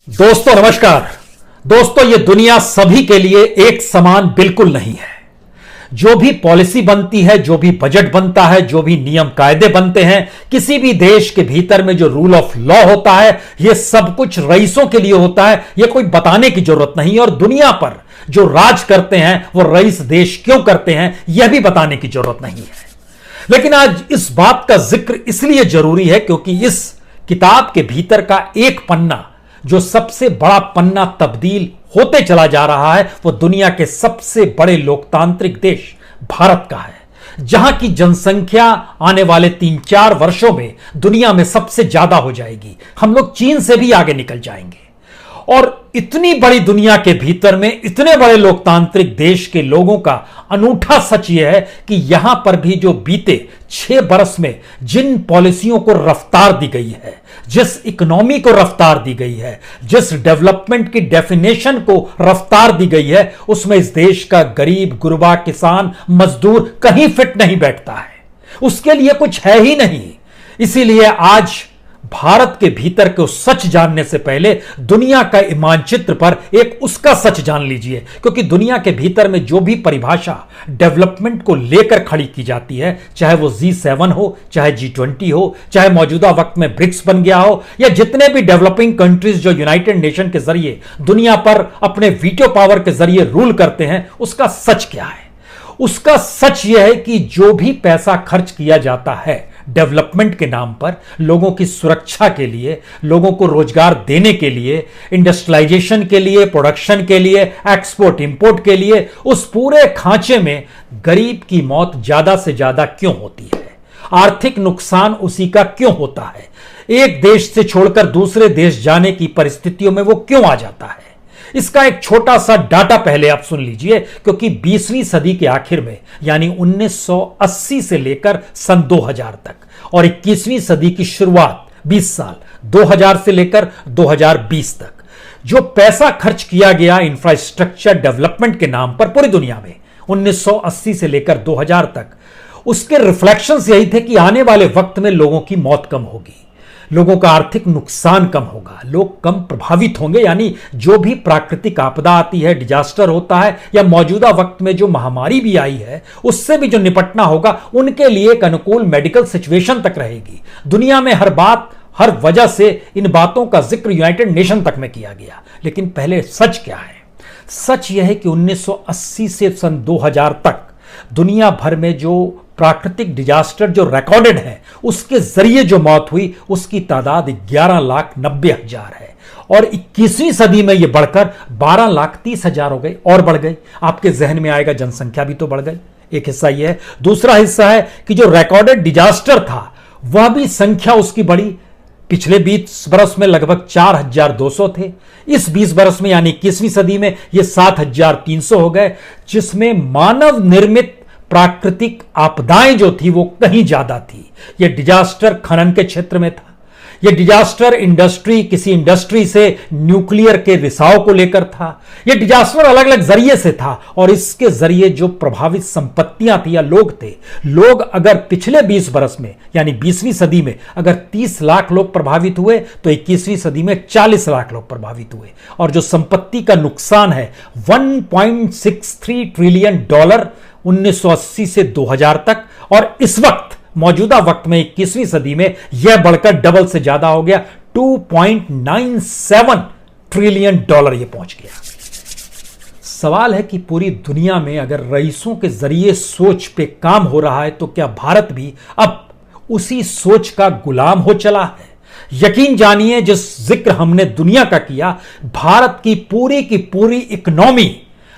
दोस्तों नमस्कार। दोस्तों ये दुनिया सभी के लिए एक समान बिल्कुल नहीं है। जो भी पॉलिसी बनती है, जो भी बजट बनता है, जो भी नियम कायदे बनते हैं, किसी भी देश के भीतर में जो रूल ऑफ लॉ होता है, यह सब कुछ रईसों के लिए होता है। यह कोई बताने की जरूरत नहीं है। और दुनिया पर जो राज करते हैं वो रईस देश क्यों करते हैं यह भी बताने की जरूरत नहीं है। लेकिन आज इस बात का जिक्र इसलिए जरूरी है क्योंकि इस किताब के भीतर का एक पन्ना जो सबसे बड़ा पन्ना तब्दील होते चला जा रहा है वो दुनिया के सबसे बड़े लोकतांत्रिक देश भारत का है, जहां की जनसंख्या आने वाले 3-4 वर्षों में दुनिया में सबसे ज्यादा हो जाएगी। हम लोग चीन से भी आगे निकल जाएंगे। और इतनी बड़ी दुनिया के भीतर में इतने बड़े लोकतांत्रिक देश के लोगों का अनूठा सच यह है कि यहां पर भी जो बीते 6 बरस में जिन पॉलिसियों को रफ्तार दी गई है, जिस इकोनॉमी को रफ्तार दी गई है, जिस डेवलपमेंट की डेफिनेशन को रफ्तार दी गई है, उसमें इस देश का गरीब गुरबा किसान मजदूर कहीं फिट नहीं बैठता है। उसके लिए कुछ है ही नहीं। इसीलिए आज भारत के भीतर को सच जानने से पहले दुनिया का मानचित्र पर एक उसका सच जान लीजिए, क्योंकि दुनिया के भीतर में जो भी परिभाषा डेवलपमेंट को लेकर खड़ी की जाती है, चाहे वो G7 हो, चाहे G20 हो, चाहे मौजूदा वक्त में ब्रिक्स बन गया हो, या जितने भी डेवलपिंग कंट्रीज जो यूनाइटेड नेशन के जरिए दुनिया पर अपने वीटो पावर के जरिए रूल करते हैं, उसका सच क्या है? उसका सच यह है कि जो भी पैसा खर्च किया जाता है डेवलपमेंट के नाम पर, लोगों की सुरक्षा के लिए, लोगों को रोजगार देने के लिए, इंडस्ट्रियलाइजेशन के लिए, प्रोडक्शन के लिए, एक्सपोर्ट इंपोर्ट के लिए, उस पूरे खांचे में गरीब की मौत ज्यादा से ज्यादा क्यों होती है? आर्थिक नुकसान उसी का क्यों होता है? एक देश से छोड़कर दूसरे देश जाने की परिस्थितियों में वो क्यों आ जाता है? इसका एक छोटा सा डाटा पहले आप सुन लीजिए, क्योंकि 20वीं सदी के आखिर में यानी 1980 से लेकर सन 2000 तक और 21वीं सदी की शुरुआत 20 साल 2000 से लेकर 2020 तक जो पैसा खर्च किया गया इंफ्रास्ट्रक्चर डेवलपमेंट के नाम पर पूरी दुनिया में 1980 से लेकर 2000 तक, उसके रिफ्लेक्शंस यही थे कि आने वाले वक्त में लोगों की मौत कम होगी, लोगों का आर्थिक नुकसान कम होगा, लोग कम प्रभावित होंगे। यानी जो भी प्राकृतिक आपदा आती है, डिजास्टर होता है, या मौजूदा वक्त में जो महामारी भी आई है उससे भी जो निपटना होगा, उनके लिए एक अनुकूल मेडिकल सिचुएशन तक रहेगी। दुनिया में हर बात हर वजह से इन बातों का जिक्र यूनाइटेड नेशन तक में किया गया। लेकिन पहले सच क्या है? सच यह है कि 1980 से सन 2000 तक दुनिया भर में जो प्राकृतिक डिजास्टर जो रिकॉर्डेड है, उसके जरिए जो मौत हुई उसकी तादाद 11,90,000 है। और 21वीं सदी में यह बढ़कर 12,30,000 हो गई और बढ़ गई। आपके जहन में आएगा जनसंख्या भी तो बढ़ गई। एक हिस्सा यह है। दूसरा हिस्सा है कि जो रिकॉर्डेड डिजास्टर था वह भी संख्या उसकी बढ़ी। पिछले 20 बरस में लगभग 4,200 थे। इस 20 बरस में यानी 21वीं सदी में ये 7,300 हो गए, जिसमें मानव निर्मित प्राकृतिक आपदाएं जो थी वो कहीं ज्यादा थी। ये डिजास्टर खनन के क्षेत्र में था, ये डिजास्टर किसी इंडस्ट्री से न्यूक्लियर के रिसाव को लेकर था, ये डिजास्टर अलग अलग जरिए से था। और इसके जरिए जो प्रभावित संपत्तियां थी या लोग थे, लोग अगर पिछले 20 बरस में यानी 20वीं सदी में अगर 30 लाख लोग प्रभावित हुए तो 21वीं सदी में 40 लाख लोग प्रभावित हुए। और जो संपत्ति का नुकसान है $1.63 ट्रिलियन 1980 से 2000 तक, और इस वक्त मौजूदा वक्त में 21वीं सदी में यह बढ़कर डबल से ज्यादा हो गया, $2.97 ट्रिलियन यह पहुंच गया। सवाल है कि पूरी दुनिया में अगर रईसों के जरिए सोच पे काम हो रहा है तो क्या भारत भी अब उसी सोच का गुलाम हो चला है? यकीन जानिए, जिस जिक्र हमने दुनिया का किया, भारत की पूरी इकोनॉमी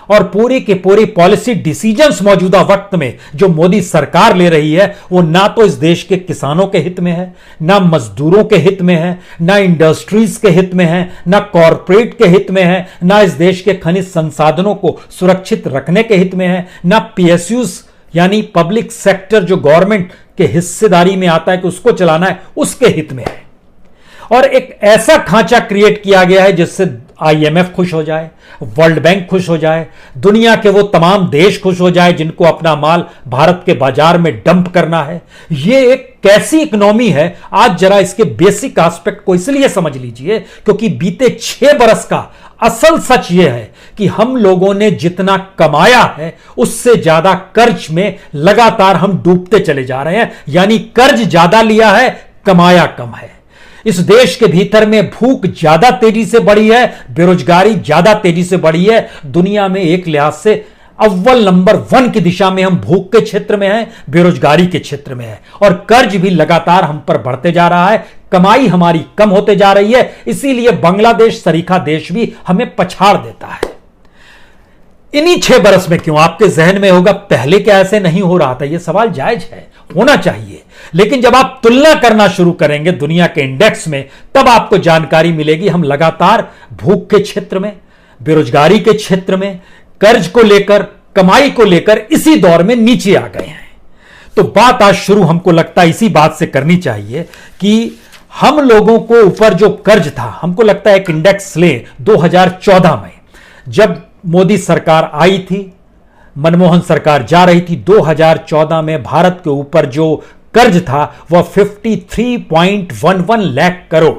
और पूरी की पूरी पॉलिसी डिसीजंस मौजूदा वक्त में जो मोदी सरकार ले रही है, वो ना तो इस देश के किसानों के हित में है, ना मजदूरों के हित में है, ना इंडस्ट्रीज के हित में है, ना कॉरपोरेट के हित में है, ना इस देश के खनिज संसाधनों को सुरक्षित रखने के हित में है, ना PSUs यानी पब्लिक सेक्टर जो गवर्नमेंट के हिस्सेदारी में आता है कि उसको चलाना है, उसके हित में है। और एक ऐसा खांचा क्रिएट किया गया है जिससे आईएमएफ खुश हो जाए, वर्ल्ड बैंक खुश हो जाए, दुनिया के वो तमाम देश खुश हो जाए जिनको अपना माल भारत के बाजार में डंप करना है। ये एक कैसी इकोनॉमी है, आज जरा इसके बेसिक एस्पेक्ट को इसलिए समझ लीजिए क्योंकि बीते 6 बरस का असल सच यह है कि हम लोगों ने जितना कमाया है उससे ज्यादा कर्ज में लगातार हम डूबते चले जा रहे हैं। यानी कर्ज ज्यादा लिया है, कमाया कम है। इस देश के भीतर में भूख ज्यादा तेजी से बढ़ी है, बेरोजगारी ज्यादा तेजी से बढ़ी है। दुनिया में एक लिहाज से अव्वल नंबर 1 की दिशा में हम भूख के क्षेत्र में हैं, बेरोजगारी के क्षेत्र में हैं, और कर्ज भी लगातार हम पर बढ़ते जा रहा है। कमाई हमारी कम होते जा रही है, इसीलिए बांग्लादेश सरीखा देश भी हमें पछाड़ देता है। इन्हीं 6 बरस में क्यों, आपके जहन में होगा पहले क्या ऐसे नहीं हो रहा था? यह सवाल जायज है, होना चाहिए, लेकिन जब आप तुलना करना शुरू करेंगे दुनिया के इंडेक्स में तब आपको जानकारी मिलेगी हम लगातार भूख के क्षेत्र में, बेरोजगारी के क्षेत्र में, कर्ज को लेकर, कमाई को लेकर इसी दौर में नीचे आ गए हैं। तो बात आज शुरू हमको लगता है इसी बात से करनी चाहिए कि हम लोगों को ऊपर जो कर्ज था, हमको लगता है एक इंडेक्स ले 2014 में जब मोदी सरकार आई थी, मनमोहन सरकार जा रही थी, 2014 में भारत के ऊपर जो कर्ज था वह 53.11 लाख करोड़,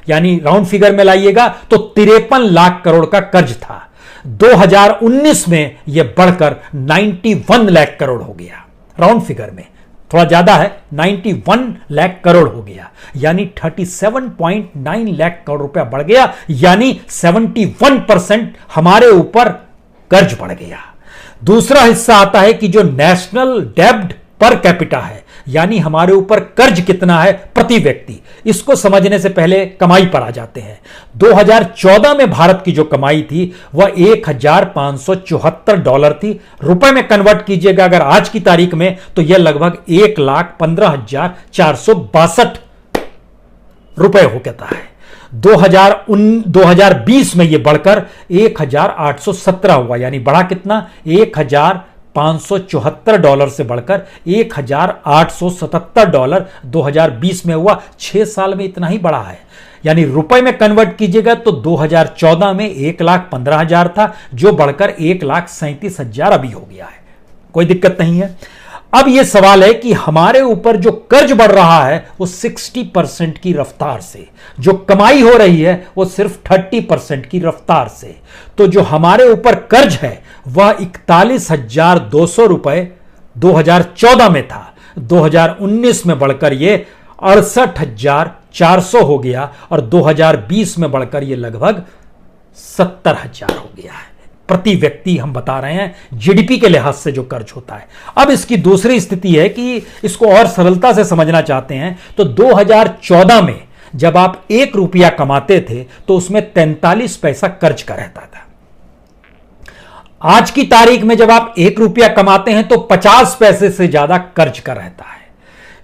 यानी राउंड फिगर में लाइएगा तो 53 लाख करोड़ का कर्ज था। 2019 में यह बढ़कर 91 लाख करोड़ हो गया। राउंड फिगर में थोड़ा ज्यादा है, 91 लाख करोड़ हो गया, यानी 37.9 लाख करोड़ रुपया बढ़ गया, यानी 71% हमारे ऊपर कर्ज बढ़ गया। दूसरा हिस्सा आता है कि जो नेशनल डेब्ट पर कैपिटा है, यानी हमारे ऊपर कर्ज कितना है प्रति व्यक्ति। इसको समझने से पहले कमाई पर आ जाते हैं। 2014 में भारत की जो कमाई थी वह $1,574 थी। रुपए में कन्वर्ट कीजिएगा अगर आज की तारीख में तो यह लगभग 1,15,462 रुपए हो कहता है। 2020 में यह बढ़कर 1,817 हुआ, यानी बढ़ा कितना, $1,574 से बढ़कर $1,877 2020 में हुआ। 6 साल में इतना ही बढ़ा है, यानी रुपए में कन्वर्ट कीजिएगा तो 2014 में 1,15,000 था जो बढ़कर 1,37,000 अभी हो गया है। कोई दिक्कत नहीं है। अब यह सवाल है कि हमारे ऊपर जो कर्ज बढ़ रहा है वो 60% की रफ्तार से, जो कमाई हो रही है वो सिर्फ 30% की रफ्तार से। तो जो हमारे ऊपर कर्ज है वह 41,200 रुपए 2014 में था, 2019 में बढ़कर यह 68,400 हो गया और 2020 में बढ़कर यह लगभग 70,000 हो गया है प्रति व्यक्ति। हम बता रहे हैं जीडीपी के लिहाज से जो कर्ज होता है। अब इसकी दूसरी स्थिति है कि इसको और सरलता से समझना चाहते हैं तो 2014 में जब आप 1 रुपया कमाते थे तो उसमें 43 पैसा कर्ज का रहता था। आज की तारीख में जब आप 1 रुपया कमाते हैं तो 50 पैसे से ज्यादा कर्ज का रहता है।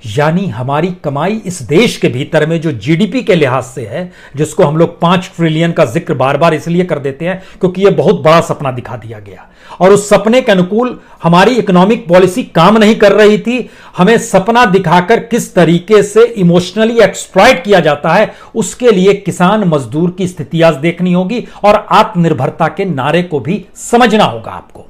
यानी हमारी कमाई इस देश के भीतर में जो जीडीपी के लिहाज से है, जिसको हम लोग 5 ट्रिलियन का जिक्र बार बार इसलिए कर देते हैं क्योंकि यह बहुत बड़ा सपना दिखा दिया गया और उस सपने के अनुकूल हमारी इकोनॉमिक पॉलिसी काम नहीं कर रही थी। हमें सपना दिखाकर किस तरीके से इमोशनली एक्सप्लॉइट किया जाता है उसके लिए किसान मजदूर की स्थिति आज देखनी होगी और आत्मनिर्भरता के नारे को भी समझना होगा आपको।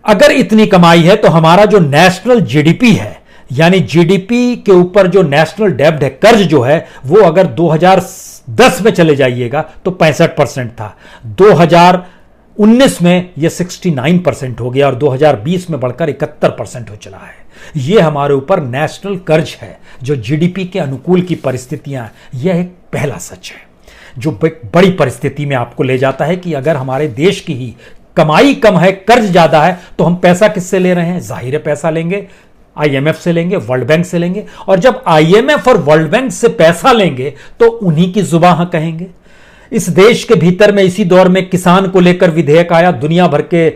अगर इतनी कमाई है तो हमारा जो नेशनल जीडीपी है, यानी जीडीपी के ऊपर जो नेशनल डेब्ट है, कर्ज जो है, वो अगर 2010 में चले जाइएगा तो 65% था, 2019 में यह 69% हो गया और 2020 में बढ़कर 71% हो चला है। यह हमारे ऊपर नेशनल कर्ज है जो जीडीपी के अनुकूल की परिस्थितियां, यह एक पहला सच है जो बड़ी परिस्थिति में आपको ले जाता है कि अगर हमारे देश की ही कमाई कम है, कर्ज ज्यादा है, तो हम पैसा किससे ले रहे हैं? जाहिर है पैसा लेंगे आईएमएफ से लेंगे, वर्ल्ड बैंक से लेंगे, और जब आईएमएफ और वर्ल्ड बैंक से पैसा लेंगे तो उन्हीं की जुबान कहेंगे। इस देश के भीतर में इसी दौर में किसान को लेकर विधेयक आया। दुनिया भर के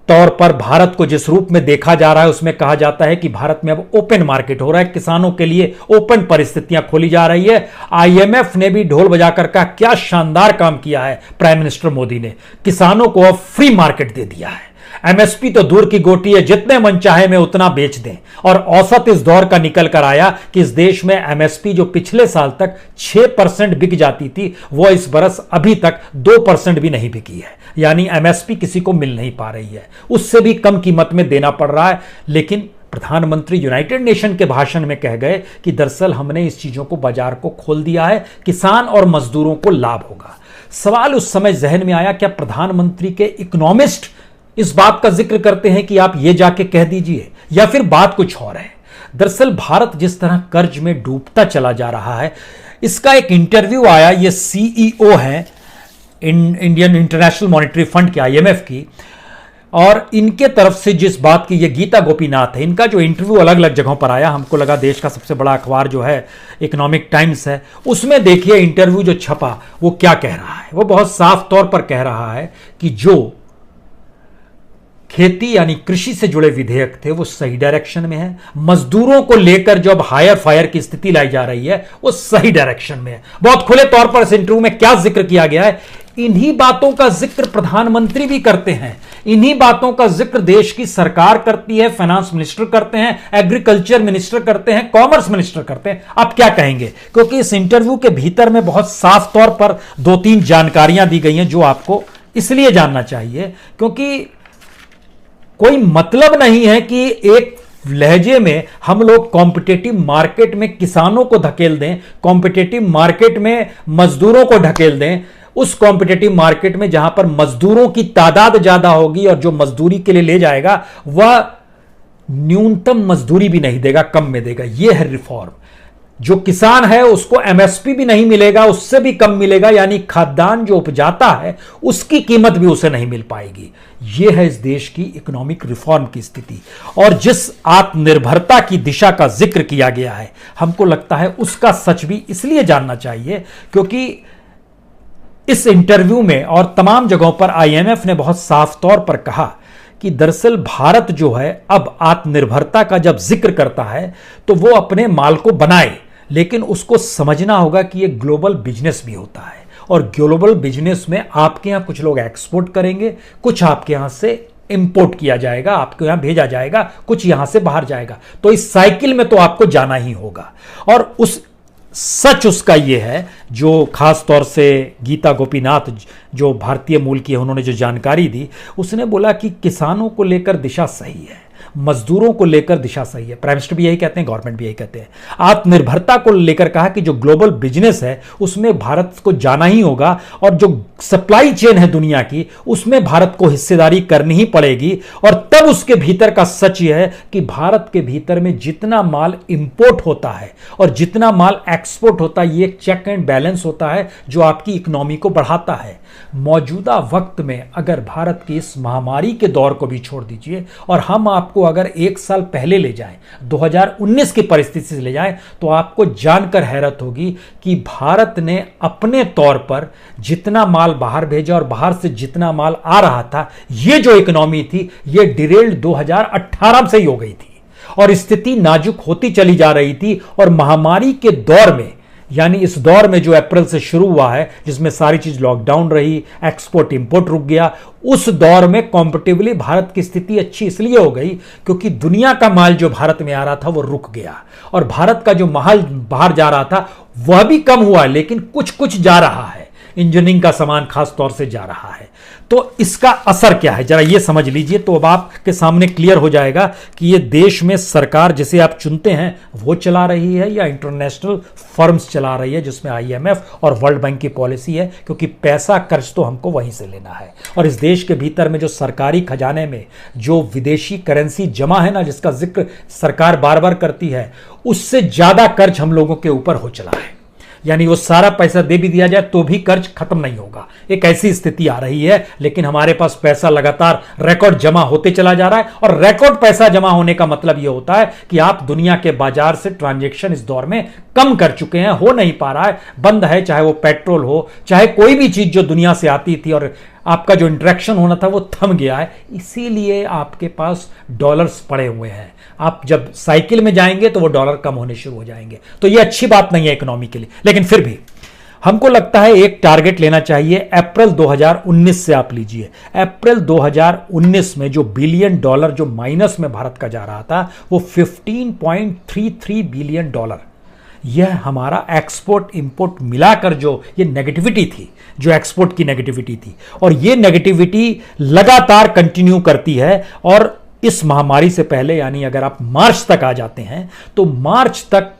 तौर पर भारत को जिस रूप में देखा जा रहा है उसमें कहा जाता है कि भारत में अब ओपन मार्केट हो रहा है, किसानों के लिए ओपन परिस्थितियां खोली जा रही है। आईएमएफ ने भी ढोल बजाकर कहा, क्या शानदार काम किया है प्राइम मिनिस्टर मोदी ने, किसानों को अब फ्री मार्केट दे दिया है। एमएसपी तो दूर की गोटी है, जितने मन चाहे में उतना बेच दें। और औसत इस दौर का निकल कर आया कि इस देश में एमएसपी जो पिछले साल तक 6% बिक जाती थी, वो इस बरस अभी तक 2% भी नहीं बिकी है। यानी एमएसपी किसी को मिल नहीं पा रही है, उससे भी कम कीमत में देना पड़ रहा है। लेकिन प्रधानमंत्री यूनाइटेड नेशन के भाषण में कह गए कि दरअसल हमने इस चीजों को, बाजार को खोल दिया है, किसान और मजदूरों को लाभ होगा। सवाल उस समय जहन में आया, क्या प्रधानमंत्री के इकोनॉमिस्ट इस बात का जिक्र करते हैं कि आप ये जाके कह दीजिए, या फिर बात कुछ और है? दरअसल भारत जिस तरह कर्ज में डूबता चला जा रहा है, इसका एक इंटरव्यू आया। ये सीईओ है इंडियन इंटरनेशनल मॉनेटरी फंड की, आईएमएफ की, और इनके तरफ से जिस बात की, ये गीता गोपीनाथ है, इनका जो इंटरव्यू अलग अलग जगहों पर आया, हमको लगा देश का सबसे बड़ा अखबार जो है इकोनॉमिक टाइम्स है, उसमें देखिए इंटरव्यू जो छपा वो क्या कह रहा है। वो बहुत साफ तौर पर कह रहा है कि जो खेती यानी कृषि से जुड़े विधेयक थे वो सही डायरेक्शन में है। मजदूरों को लेकर जो अब हायर फायर की स्थिति लाई जा रही है वो सही डायरेक्शन में है। बहुत खुले तौर पर इस इंटरव्यू में क्या जिक्र किया गया है, इन्हीं बातों का जिक्र प्रधानमंत्री भी करते हैं, इन्हीं बातों का जिक्र देश की सरकार करती है, फाइनेंस मिनिस्टर करते हैं, एग्रीकल्चर मिनिस्टर करते हैं, कॉमर्स मिनिस्टर करते हैं। आप क्या कहेंगे? क्योंकि इस इंटरव्यू के भीतर में बहुत साफ तौर पर 2-3 जानकारियां दी गई हैं जो आपको इसलिए जानना चाहिए क्योंकि कोई मतलब नहीं है कि एक लहजे में हम लोग कॉम्पिटेटिव मार्केट में किसानों को धकेल दें, कॉम्पिटेटिव मार्केट में मजदूरों को ढकेल दें, उस कॉम्पिटेटिव मार्केट में जहां पर मजदूरों की तादाद ज्यादा होगी और जो मजदूरी के लिए ले जाएगा वह न्यूनतम मजदूरी भी नहीं देगा, कम में देगा। यह है रिफॉर्म। जो किसान है उसको एमएसपी भी नहीं मिलेगा, उससे भी कम मिलेगा, यानी खाद्यान्न जो उपजाता है उसकी कीमत भी उसे नहीं मिल पाएगी। यह है इस देश की इकोनॉमिक रिफॉर्म की स्थिति। और जिस आत्मनिर्भरता की दिशा का जिक्र किया गया है, हमको लगता है उसका सच भी इसलिए जानना चाहिए क्योंकि इस इंटरव्यू में और तमाम जगहों पर आईएमएफ ने बहुत साफ तौर पर कहा कि दरअसल भारत जो है अब आत्मनिर्भरता का जब जिक्र करता है तो वो अपने माल को बनाए, लेकिन उसको समझना होगा कि ये ग्लोबल बिजनेस भी होता है और ग्लोबल बिजनेस में आपके यहां कुछ लोग एक्सपोर्ट करेंगे, कुछ आपके यहां से इंपोर्ट किया जाएगा, आपके यहां भेजा जाएगा, कुछ यहां से बाहर जाएगा। तो इस साइकिल में तो आपको जाना ही होगा। और उस सच उसका यह है जो खास तौर से गीता गोपीनाथ जो भारतीय मूल की है, उन्होंने जो जानकारी दी, उसने बोला कि किसानों को लेकर दिशा सही है, मजदूरों को लेकर दिशा सही है। प्राइम मिनिस्टर भी यही कहते हैं, गवर्नमेंट भी यही कहते हैं। आत्मनिर्भरता को लेकर कहा कि जो ग्लोबल बिजनेस है उसमें भारत को जाना ही होगा और जो सप्लाई चेन है दुनिया की उसमें भारत को हिस्सेदारी करनी ही पड़ेगी। और तब उसके भीतर का सच यह है कि भारत के भीतर में जितना माल इंपोर्ट होता है और जितना माल एक्सपोर्ट होता है, ये एक चेक एंड बैलेंस होता है जो आपकी इकोनॉमी को बढ़ाता है। मौजूदा वक्त में अगर भारत की इस महामारी के दौर को भी छोड़ दीजिए और हम आपको अगर 1 साल पहले ले जाएं, 2019 की परिस्थिति से ले जाएं, तो आपको जानकर हैरत होगी कि भारत ने अपने तौर पर जितना माल बाहर भेजा और बाहर से जितना माल आ रहा था, ये जो इकोनॉमी थी ये डिरेल्ड 2018 से ही हो गई थी और स्थिति नाजुक होती चली जा रही थी। और महामारी के दौर में, यानी इस दौर में जो अप्रैल से शुरू हुआ है जिसमें सारी चीज लॉकडाउन रही, एक्सपोर्ट इंपोर्ट रुक गया, उस दौर में कॉम्पिटिटिवली भारत की स्थिति अच्छी इसलिए हो गई क्योंकि दुनिया का माल जो भारत में आ रहा था वो रुक गया और भारत का जो माल बाहर जा रहा था वह भी कम हुआ, लेकिन कुछ कुछ जा रहा है, इंजीनियरिंग का सामान खास तौर से जा रहा है। तो इसका असर क्या है जरा ये समझ लीजिए, तो अब आपके सामने क्लियर हो जाएगा कि ये देश में सरकार जिसे आप चुनते हैं वो चला रही है या इंटरनेशनल फर्म्स चला रही है जिसमें आईएमएफ और वर्ल्ड बैंक की पॉलिसी है, क्योंकि पैसा कर्ज तो हमको वहीं से लेना है। और इस देश के भीतर में जो सरकारी खजाने में जो विदेशी करेंसी जमा है ना, जिसका जिक्र सरकार बार बार करती है, उससे ज्यादा कर्ज हम लोगों के ऊपर हो चला है। यानी वो सारा पैसा दे भी दिया जाए तो भी कर्ज खत्म नहीं होगा, एक ऐसी स्थिति आ रही है। लेकिन हमारे पास पैसा लगातार रिकॉर्ड जमा होते चला जा रहा है और रिकॉर्ड पैसा जमा होने का मतलब यह होता है कि आप दुनिया के बाजार से ट्रांजैक्शन इस दौर में कम कर चुके हैं, हो नहीं पा रहा है, बंद है, चाहे वो पेट्रोल हो, चाहे कोई भी चीज जो दुनिया से आती थी और आपका जो इंटरेक्शन होना था वो थम गया है। इसीलिए आपके पास डॉलर्स पड़े हुए हैं। आप जब साइकिल में जाएंगे तो वो डॉलर कम होने शुरू हो जाएंगे। तो ये अच्छी बात नहीं है इकोनॉमी के लिए। लेकिन फिर भी हमको लगता है एक टारगेट लेना चाहिए अप्रैल 2019 से। आप लीजिए अप्रैल 2019 में जो बिलियन डॉलर जो माइनस में भारत का जा रहा था वो 15.33 बिलियन डॉलर, यह हमारा एक्सपोर्ट इंपोर्ट मिलाकर जो ये नेगेटिविटी थी, जो एक्सपोर्ट की नेगेटिविटी थी, और ये नेगेटिविटी लगातार कंटिन्यू करती है। और इस महामारी से पहले यानी अगर आप मार्च तक आ जाते हैं तो मार्च तक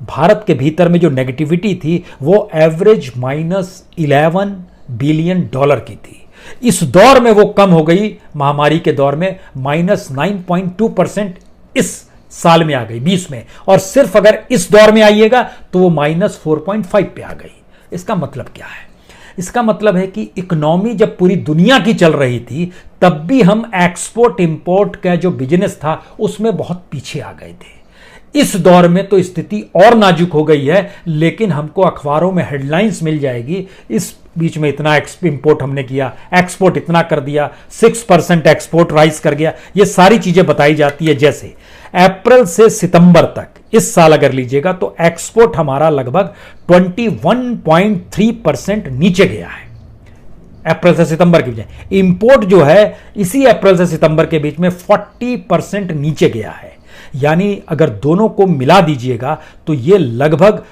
भारत के भीतर में जो नेगेटिविटी थी वो एवरेज -11 बिलियन डॉलर की थी। इस दौर में वो कम हो गई, महामारी के दौर में -9.2% इस साल में आ गई 20 में, और सिर्फ अगर इस दौर में आइएगा तो वो -4.5 पे आ गई। इसका मतलब क्या है? इसका मतलब है कि इकोनॉमी जब पूरी दुनिया की चल रही थी तब भी हम एक्सपोर्ट इंपोर्ट का जो बिजनेस था उसमें बहुत पीछे आ गए थे। इस दौर में तो स्थिति और नाजुक हो गई है, लेकिन हमको अखबारों में हेडलाइंस मिल जाएगी, इस बीच में इतना इंपोर्ट हमने किया, एक्सपोर्ट इतना कर दिया, 6% एक्सपोर्ट राइज कर गया, ये सारी चीजें बताई जाती है। जैसे अप्रैल से सितंबर तक इस साल अगर लीजिएगा तो एक्सपोर्ट हमारा लगभग 21.3% नीचे गया है अप्रैल से सितंबर के बीच। इंपोर्ट जो है इसी अप्रैल से सितंबर के बीच में 40% नीचे गया है। यानी अगर दोनों को मिला दीजिएगा तो ये लगभग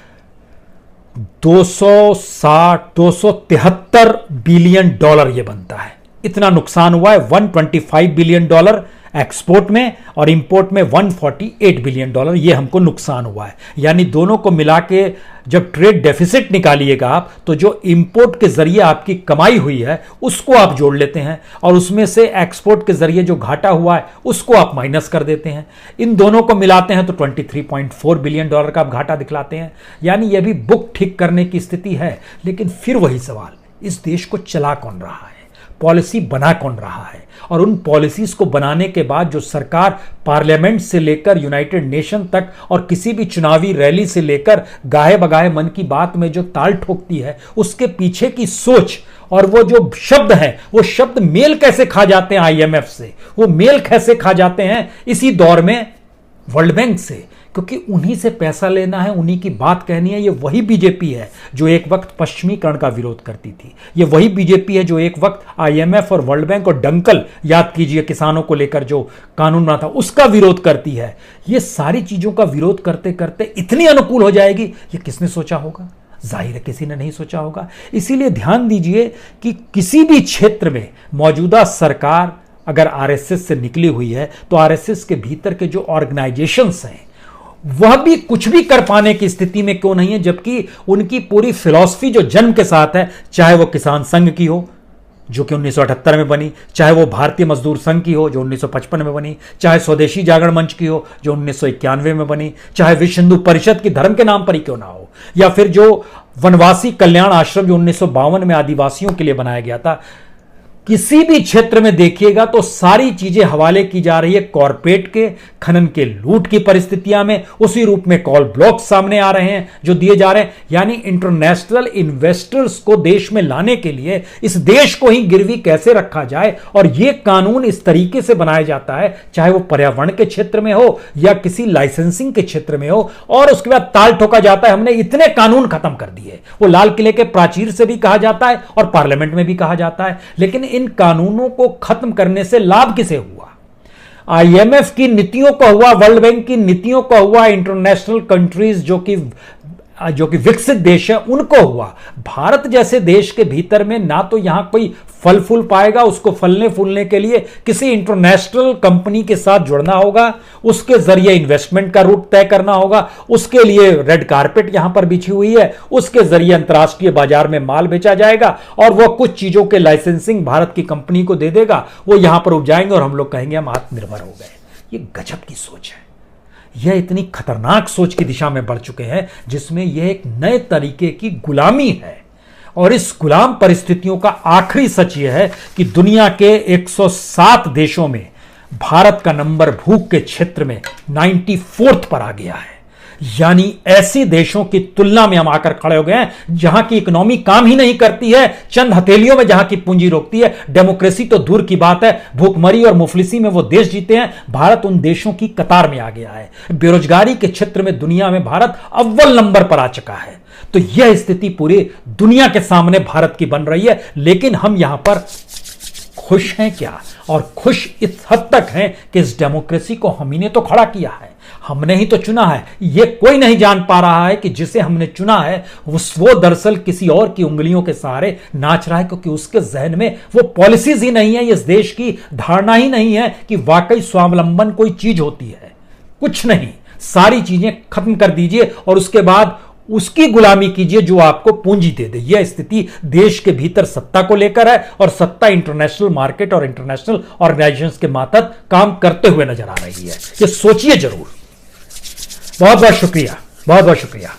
273 बिलियन डॉलर ये बनता है। इतना नुकसान हुआ है। 125 बिलियन डॉलर एक्सपोर्ट में और इंपोर्ट में 148 बिलियन डॉलर ये हमको नुकसान हुआ है। यानी दोनों को मिला के जब ट्रेड डेफिसिट निकालिएगा आप तो जो इंपोर्ट के जरिए आपकी कमाई हुई है उसको आप जोड़ लेते हैं और उसमें से एक्सपोर्ट के जरिए जो घाटा हुआ है उसको आप माइनस कर देते हैं। इन दोनों को मिलाते हैं तो 23.4 बिलियन डॉलर का आप घाटा दिखलाते हैं। यानी यह भी बुक ठीक करने की स्थिति है। लेकिन फिर वही सवाल, इस देश को चला कौन रहा है, पॉलिसी बना कौन रहा है? और उन पॉलिसीज को बनाने के बाद जो सरकार पार्लियामेंट से लेकर यूनाइटेड नेशन तक और किसी भी चुनावी रैली से लेकर गाहे बगाहे मन की बात में जो ताल ठोकती है, उसके पीछे की सोच और वो जो शब्द हैं, वो शब्द मेल कैसे खा जाते हैं आईएमएफ से, वो मेल कैसे खा जाते हैं इसी दौर में वर्ल्ड बैंक से, क्योंकि उन्हीं से पैसा लेना है, उन्हीं की बात कहनी है। ये वही बीजेपी है जो एक वक्त पश्चिमीकरण का विरोध करती थी। ये वही बीजेपी है जो एक वक्त आईएमएफ और वर्ल्ड बैंक और डंकल, याद कीजिए किसानों को लेकर जो कानून बना था, उसका विरोध करती है। ये सारी चीजों का विरोध करते करते इतनी अनुकूल हो जाएगी, ये किसने सोचा होगा? जाहिर है किसी ने नहीं सोचा होगा। इसीलिए ध्यान दीजिए कि किसी भी क्षेत्र में मौजूदा सरकार अगर आरएसएस से निकली हुई है तो आरएसएस के भीतर के जो ऑर्गेनाइजेशंस हैं वह भी कुछ भी कर पाने की स्थिति में क्यों नहीं है, जबकि उनकी पूरी फिलॉसफी जो जन्म के साथ है, चाहे वो किसान संघ की हो जो कि 1978 में बनी, चाहे वो भारतीय मजदूर संघ की हो जो 1955 में बनी, चाहे स्वदेशी जागरण मंच की हो जो 1991 में बनी, चाहे विश्व हिंदू परिषद की धर्म के नाम पर ही क्यों ना हो, या फिर जो वनवासी कल्याण आश्रम जो 1952 में आदिवासियों के लिए बनाया गया था। किसी भी क्षेत्र में देखिएगा तो सारी चीजें हवाले की जा रही है कॉरपोरेट के, खनन के लूट की परिस्थितियां में। उसी रूप में कॉल ब्लॉक सामने आ रहे हैं जो दिए जा रहे हैं। यानी इंटरनेशनल इन्वेस्टर्स को देश में लाने के लिए इस देश को ही गिरवी कैसे रखा जाए, और यह कानून इस तरीके से बनाया जाता है, चाहे वो पर्यावरण के क्षेत्र में हो या किसी लाइसेंसिंग के क्षेत्र में हो, और उसके बाद ताल ठोका जाता है हमने इतने कानून खत्म कर दिए। वो लाल किले के प्राचीर से भी कहा जाता है और पार्लियामेंट में भी कहा जाता है। लेकिन इन कानूनों को खत्म करने से लाभ किसे हुआ? आईएमएफ की नीतियों का हुआ, वर्ल्ड बैंक की नीतियों का हुआ, इंटरनेशनल कंट्रीज जो कि विकसित देश है उनको हुआ। भारत जैसे देश के भीतर में ना तो यहां कोई फल फूल पाएगा, उसको फलने फूलने के लिए किसी इंटरनेशनल कंपनी के साथ जुड़ना होगा, उसके जरिए इन्वेस्टमेंट का रूट तय करना होगा, उसके लिए रेड कारपेट यहां पर बिछी हुई है, उसके जरिए अंतर्राष्ट्रीय बाजार में माल बेचा जाएगा और वह कुछ चीजों के लाइसेंसिंग भारत की कंपनी को दे देगा, वो यहां पर उपजाएंगे और हम लोग कहेंगे हम आत्मनिर्भर हो गए। ये गजब की सोच है। यह इतनी खतरनाक सोच की दिशा में बढ़ चुके हैं जिसमें यह एक नए तरीके की गुलामी है। और इस गुलाम परिस्थितियों का आखिरी सच यह है कि दुनिया के 107 देशों में भारत का नंबर भूख के क्षेत्र में 94th पर आ गया है। यानी ऐसे देशों की तुलना में हम आकर खड़े हो गए हैं जहां की इकोनॉमी काम ही नहीं करती है, चंद हथेलियों में जहां की पूंजी रोकती है। डेमोक्रेसी तो दूर की बात है, भूखमरी और मुफलिसी में वो देश जीते हैं। भारत उन देशों की कतार में आ गया है। बेरोजगारी के क्षेत्र में दुनिया में भारत अव्वल नंबर पर आ चुका है। तो यह स्थिति पूरी दुनिया के सामने भारत की बन रही है, लेकिन हम यहां पर खुश हैं क्या? और खुश इस हद तक हैं कि इस डेमोक्रेसी को हम ही ने तो खड़ा किया है, हमने ही तो चुना है। यह कोई नहीं जान पा रहा है कि जिसे हमने चुना है वो दरअसल किसी और की उंगलियों के सहारे नाच रहा है, क्योंकि उसके जहन में वो पॉलिसीज ही नहीं है, इस देश की धारणा ही नहीं है कि वाकई स्वावलंबन कोई चीज होती है। कुछ नहीं, सारी चीजें खत्म कर दीजिए और उसके बाद उसकी गुलामी कीजिए जो आपको पूंजी दे दे। यह स्थिति देश के भीतर सत्ता को लेकर है और सत्ता इंटरनेशनल मार्केट और इंटरनेशनल ऑर्गेनाइजेशंस के मातहत काम करते हुए नजर आ रही है। ये सोचिए जरूर। बहुत बहुत शुक्रिया, बहुत बहुत शुक्रिया।